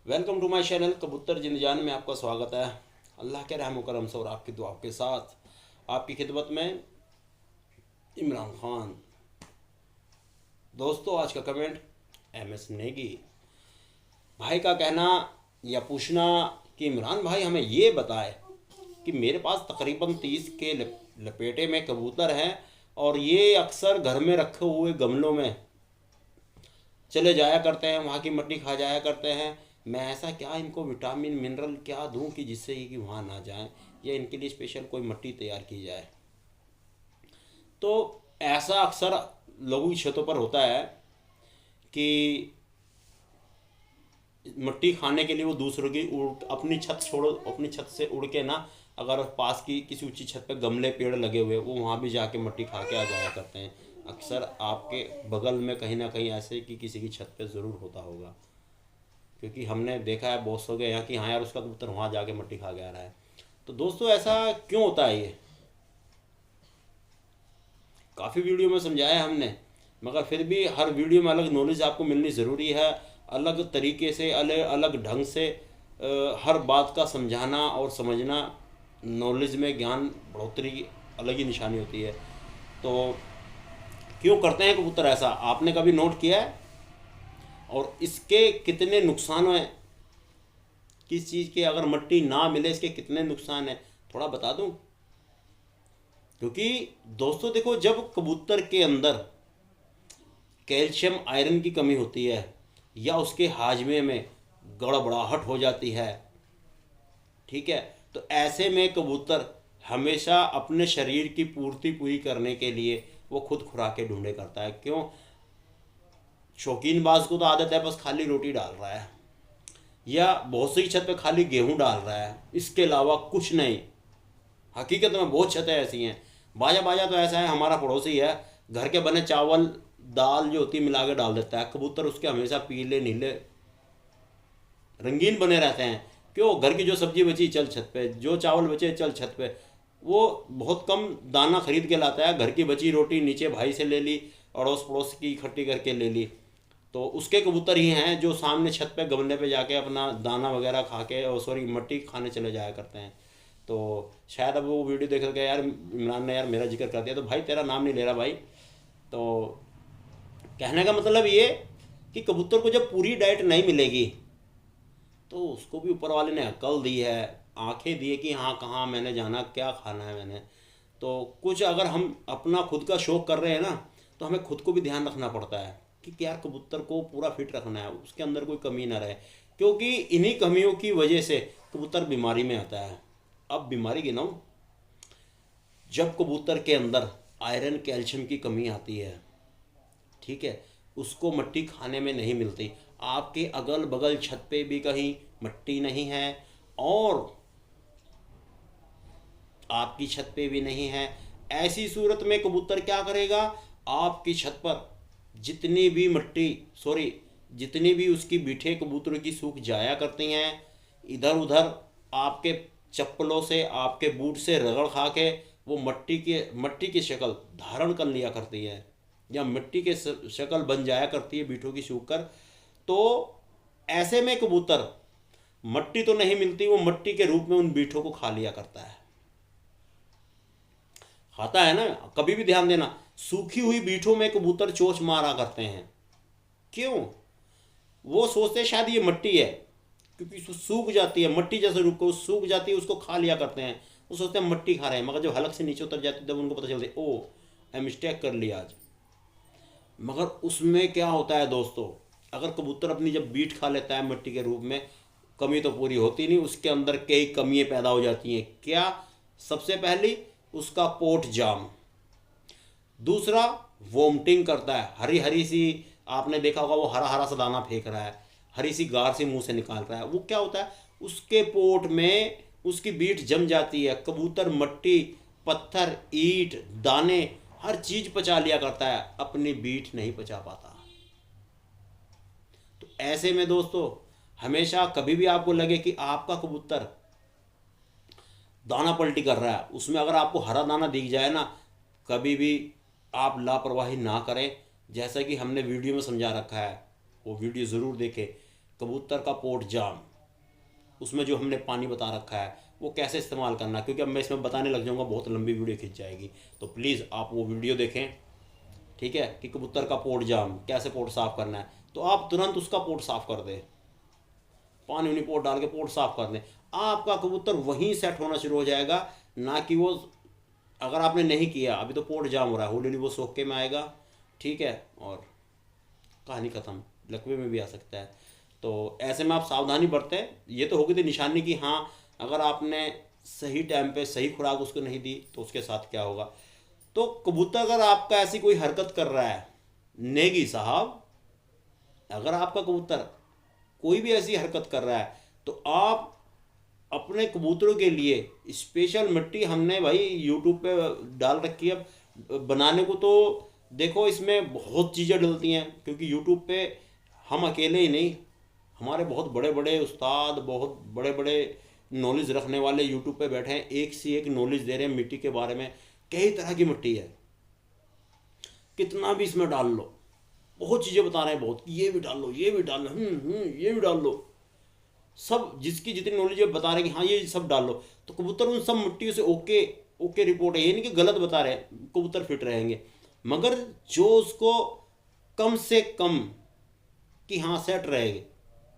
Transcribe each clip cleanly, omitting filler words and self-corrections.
Welcome to my channel कबूतर जिंदजान में आपका स्वागत है। अल्लाह के रहम करम से और आपकी दुआ के साथ आपकी खिदमत में इमरान खान। दोस्तों, आज का कमेंट MS नेगी भाई का कहना या पूछना कि इमरान भाई हमें ये बताए कि मेरे पास तकरीबन 30 के लपेटे में कबूतर हैं और ये अक्सर घर में रखे हुए गमलों में चले जाया करते हैं, वहाँ की मिट्टी खा जाया करते हैं। मैं ऐसा क्या इनको विटामिन मिनरल क्या दूं कि जिससे ये कि वहाँ ना जाएं, या इनके लिए स्पेशल कोई मिट्टी तैयार की जाए। तो ऐसा अक्सर लोगों की छतों पर होता है कि मिट्टी खाने के लिए वो दूसरों की अपनी छत छोड़ो, अपनी छत से उड़ के ना, अगर पास की किसी ऊंची छत पे गमले पेड़ लगे हुए वो वहाँ भी जाके मिट्टी खा के आ जाया करते हैं। अक्सर आपके बगल में कहीं ना कहीं ऐसे कि किसी की छत पे ज़रूर होता होगा, क्योंकि हमने देखा है बहुत सो गए यहाँ कि हाँ यार उसका कबूतर वहाँ जाके मिट्टी खा के आ रहा है। तो दोस्तों, ऐसा क्यों होता है ये काफ़ी वीडियो में समझाया है हमने, मगर फिर भी हर वीडियो में अलग नॉलेज आपको मिलनी ज़रूरी है। अलग तरीके से अलग अलग ढंग से हर बात का समझाना और समझना, नॉलेज में ज्ञान बढ़ोतरी की अलग ही निशानी होती है। तो क्यों करते हैं कबूतर ऐसा, आपने कभी नोट किया है? और इसके कितने नुकसान हैं, किस चीज़ के अगर मिट्टी ना मिले इसके कितने नुकसान हैं, थोड़ा बता दूं। क्योंकि दोस्तों देखो, जब कबूतर के अंदर कैल्शियम आयरन की कमी होती है या उसके हाजमे में गड़बड़ाहट हो जाती है, ठीक है, तो ऐसे में कबूतर हमेशा अपने शरीर की पूर्ति पूरी करने के लिए वो खुद खुराकें ढूंढे करता है। क्यों? शौकीन बाज को तो आदत है बस खाली रोटी डाल रहा है, या बहुत सी छत पे खाली गेहूं डाल रहा है, इसके अलावा कुछ नहीं। हकीकत में बहुत छतें ऐसी हैं। बाजा बाजा तो ऐसा है, हमारा पड़ोसी है, घर के बने चावल दाल जो होती है मिला के डाल देता है, कबूतर उसके हमेशा पीले नीले रंगीन बने रहते हैं। क्यों? घर की जो सब्जी बची चल छत पे, जो चावल बचे चल छत पे। वो बहुत कम दाना खरीद के लाता है, घर की बची रोटी नीचे भाई से ले ली, अड़ोस पड़ोस की इकट्ठी करके ले ली। तो उसके कबूतर ही हैं जो सामने छत पे गमले पे जाके अपना दाना वगैरह खा के, और सॉरी मिट्टी खाने चले जाया करते हैं। तो शायद अब वो वीडियो देख के यार इमरान ने यार मेरा जिक्र कर दिया, तो भाई तेरा नाम नहीं ले रहा भाई। तो कहने का मतलब ये कि कबूतर को जब पूरी डाइट नहीं मिलेगी तो उसको भी ऊपर वाले ने अक्ल दी है, आंखें दी है कि हाँ कहाँ मैंने जाना, क्या खाना है मैंने। तो कुछ अगर हम अपना खुद का शौक कर रहे हैं ना, तो हमें खुद को भी ध्यान रखना पड़ता है कि यार कबूतर को पूरा फिट रखना है, उसके अंदर कोई कमी ना रहे। क्योंकि इन्हीं कमियों की वजह से कबूतर बीमारी में आता है। अब बीमारी गिनाऊं, जब कबूतर के अंदर आयरन कैल्शियम की कमी आती है, ठीक है, उसको मिट्टी खाने में नहीं मिलती, आपके अगल बगल छत पे भी कहीं मिट्टी नहीं है और आपकी छत पे भी नहीं है, ऐसी सूरत में कबूतर क्या करेगा? आपकी छत पर जितनी भी मिट्टी, सॉरी, जितनी भी उसकी बीठे कबूतरों की सूख जाया करती हैं, इधर उधर आपके चप्पलों से आपके बूट से रगड़ खा के वो मिट्टी की शक्ल धारण कर लिया करती है, या मिट्टी के शक्ल बन जाया करती है बीठों की सूख कर। तो ऐसे में कबूतर मिट्टी तो नहीं मिलती, वो मिट्टी के रूप में उन बीठों को खा लिया करता है, खाता है ना। कभी भी ध्यान देना, सूखी हुई बीठों में कबूतर चोंच मारा करते हैं। क्यों? वो सोचते हैं शायद ये मिट्टी है, क्योंकि सूख जाती है, मिट्टी जैसे रूप को सूख जाती है, उसको खा लिया करते हैं। वो सोचते हैं मिट्टी खा रहे हैं, मगर जब हलक से नीचे उतर जाती है तब उनको पता चलता है ओ आई मिस्टेक कर लिया आज। मगर उसमें क्या होता है दोस्तों, अगर कबूतर अपनी जब बीट खा लेता है मिट्टी के रूप में, कमी तो पूरी होती नहीं, उसके अंदर कई कमियां पैदा हो जाती हैं। क्या? सबसे पहली उसका पोट जाम, दूसरा वोमिटिंग करता है, हरी हरी सी, आपने देखा होगा वो हरा हरा सा दाना फेंक रहा है, हरी सी गार सी मुंह से निकाल रहा है। वो क्या होता है, उसके पोट में उसकी बीट जम जाती है। कबूतर मिट्टी, पत्थर, ईंट, दाने हर चीज पचा लिया करता है, अपनी बीट नहीं पचा पाता। तो ऐसे में दोस्तों, हमेशा कभी भी आपको लगे कि आपका कबूतर दाना पलटी कर रहा है, उसमें अगर आपको हरा दाना दिख जाए ना, कभी भी आप लापरवाही ना करें। जैसा कि हमने वीडियो में समझा रखा है, वो वीडियो ज़रूर देखें कबूतर का पोट जाम, उसमें जो हमने पानी बता रखा है वो कैसे इस्तेमाल करना है, क्योंकि अब मैं इसमें बताने लग जाऊंगा बहुत लंबी वीडियो खिंच जाएगी। तो प्लीज़ आप वो वीडियो देखें, ठीक है, कि कबूतर का पोट जाम कैसे पोट साफ़ करना है। तो आप तुरंत उसका पोट साफ़ कर दें, पानी उन्हीं पोट डाल के पोट साफ़ कर दें, आपका कबूतर वहीं सेट होना शुरू हो जाएगा। ना कि वो, अगर आपने नहीं किया, अभी तो पोट जाम हो रहा है, हौली वो सोख के में आएगा, ठीक है, और कहानी ख़त्म, लकवे में भी आ सकता है। तो ऐसे में आप सावधानी बरतें। ये तो होगी थी निशानी कि हाँ, अगर आपने सही टाइम पे सही खुराक उसको नहीं दी तो उसके साथ क्या होगा। तो कबूतर अगर आपका ऐसी कोई हरकत कर रहा है, नेगी साहब, अगर आपका कबूतर कोई भी ऐसी हरकत कर रहा है तो आप अपने कबूतरों के लिए स्पेशल मिट्टी हमने भाई यूट्यूब पे डाल रखी है बनाने को। तो देखो, इसमें बहुत चीज़ें डलती हैं, क्योंकि यूट्यूब पे हम अकेले ही नहीं, हमारे बहुत बड़े बड़े उस्ताद, बहुत बड़े बड़े नॉलेज रखने वाले यूट्यूब पे बैठे हैं, एक से एक नॉलेज दे रहे हैं मिट्टी के बारे में। कई तरह की मिट्टी है, कितना भी इसमें डाल लो, बहुत चीज़ें बता रहे हैं, बहुत, ये भी डाल लो, ये भी डाल लो, ये भी डाल लो, सब जिसकी जितनी नॉलेज है बता रहे हैं कि हाँ ये सब डाल लो। तो कबूतर उन सब मिट्टियों से ओके ओके रिपोर्ट है, ये नहीं कि गलत बता रहे हैं, कबूतर फिट रहेंगे, मगर जो उसको कम से कम कि हाँ सेट रहेगी,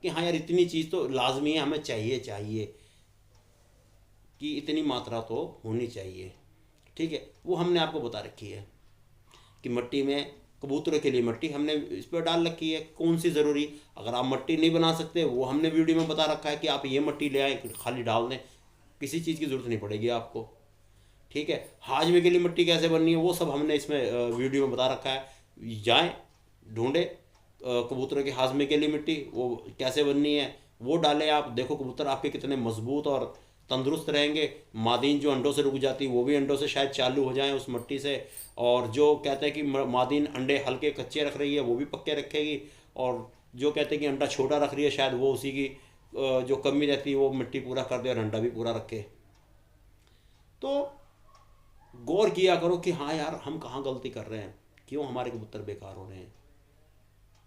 कि हाँ यार इतनी चीज़ तो लाजमी है, हमें चाहिए चाहिए कि इतनी मात्रा तो होनी चाहिए, ठीक है, वो हमने आपको बता रखी है कि मिट्टी में कबूतरों के लिए मिट्टी हमने इस पर डाल रखी है, कौन सी ज़रूरी। अगर आप मिट्टी नहीं बना सकते, वो हमने वीडियो में बता रखा है कि आप ये मिट्टी ले आए, खाली डाल दें, किसी चीज़ की ज़रूरत नहीं पड़ेगी आपको, ठीक है। हाजमे के लिए मिट्टी कैसे बननी है वो सब हमने इसमें वीडियो में बता रखा है। जाएँ ढूंढे कबूतरों के हाजमे के लिए मिट्टी वो कैसे बननी है, वो डालें आप, देखो कबूतर आपके कितने मजबूत और तंदुरुस्त रहेंगे। मादीन जो अंडों से रुक जाती वो भी अंडों से शायद चालू हो जाएं उस मिट्टी से, और जो कहते हैं कि मादीन अंडे हल्के कच्चे रख रही है वो भी पक्के रखेगी, और जो कहते हैं कि अंडा छोटा रख रही है शायद वो उसी की जो कमी रहती है वो मिट्टी पूरा कर दे और अंडा भी पूरा रखे। तो गौर किया करो कि हाँ यार हम कहाँ गलती कर रहे हैं, क्यों हमारे कबूतर बेकार हो रहे हैं।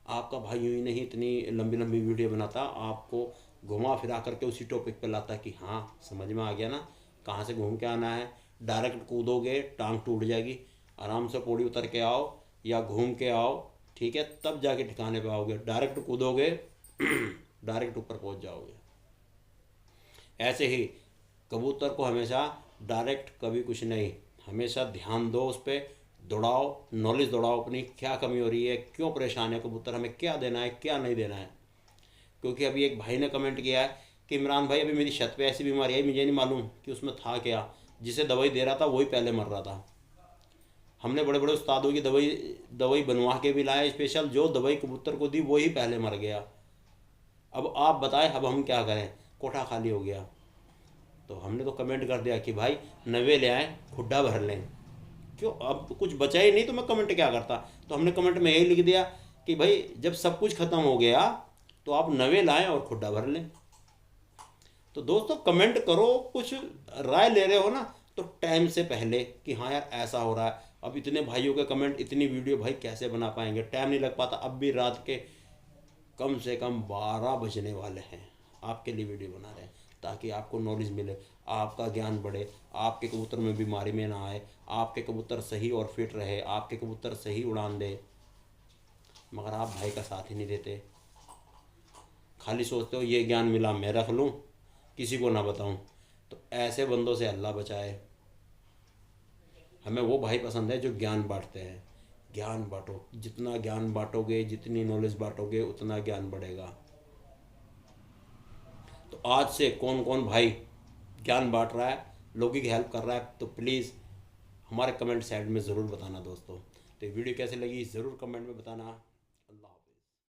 आपका भाई यूँ ही नहीं इतनी लंबी लंबी वीडियो बनाता, आपको घुमा फिरा करके उसी टॉपिक पे लाता कि हाँ समझ में आ गया ना, कहाँ से घूम के आना है। डायरेक्ट कूदोगे टांग टूट जाएगी, आराम से पौड़ी उतर के आओ या घूम के आओ, ठीक है, तब जाके ठिकाने पे आओगे। डायरेक्ट कूदोगे डायरेक्ट ऊपर पहुंच जाओगे। ऐसे ही कबूतर को हमेशा डायरेक्ट कभी कुछ नहीं, हमेशा ध्यान दो उस पर, दौड़ाओ, नॉलेज दौड़ाओ अपनी, क्या कमी हो रही है, क्यों परेशान है कबूतर, हमें क्या देना है क्या नहीं देना है। क्योंकि अभी एक भाई ने कमेंट किया है कि इमरान भाई अभी मेरी छत पे ऐसी बीमारी आई, मुझे नहीं मालूम कि उसमें था क्या, जिसे दवाई दे रहा था वही पहले मर रहा था। हमने बड़े बड़े उस्तादों की दवाई बनवा के भी लाए स्पेशल, जो दवाई कबूतर को दी वही पहले मर गया। अब आप बताएं अब हम क्या करें, कोठा खाली हो गया। तो हमने तो कमेंट कर दिया कि भाई नवे ले आएँ, खुड्डा भर लें, क्यों अब कुछ बचा ही नहीं तो मैं कमेंट क्या करता। तो हमने कमेंट में यही लिख दिया कि भाई जब सब कुछ ख़त्म हो गया तो आप नवे लाएं और खुड्डा भर लें। तो दोस्तों कमेंट करो, कुछ राय ले रहे हो ना तो टाइम से पहले कि हाँ यार ऐसा हो रहा है। अब इतने भाइयों के कमेंट, इतनी वीडियो भाई कैसे बना पाएंगे, टाइम नहीं लग पाता। अब भी रात के कम से कम 12 बजने वाले हैं, आपके लिए वीडियो बना रहे हैं ताकि आपको नॉलेज मिले, आपका ज्ञान बढ़े, आपके कबूतर में बीमारी में ना आए, आपके कबूतर सही और फिट रहे, आपके कबूतर सही उड़ान दे। मगर आप भाई का साथ ही नहीं देते, खाली सोचते हो ये ज्ञान मिला मैं रख लूँ, किसी को ना बताऊँ। तो ऐसे बंदों से अल्लाह बचाए। हमें वो भाई पसंद है जो ज्ञान बांटते हैं। ज्ञान बांटो, जितना ज्ञान बांटोगे, जितनी नॉलेज बांटोगे उतना ज्ञान बढ़ेगा। तो आज से कौन कौन भाई ज्ञान बांट रहा है, लोगों की हेल्प कर रहा है, तो प्लीज़ हमारे कमेंट साइड में ज़रूर बताना दोस्तों। तो वीडियो कैसे लगी ज़रूर कमेंट में बताना।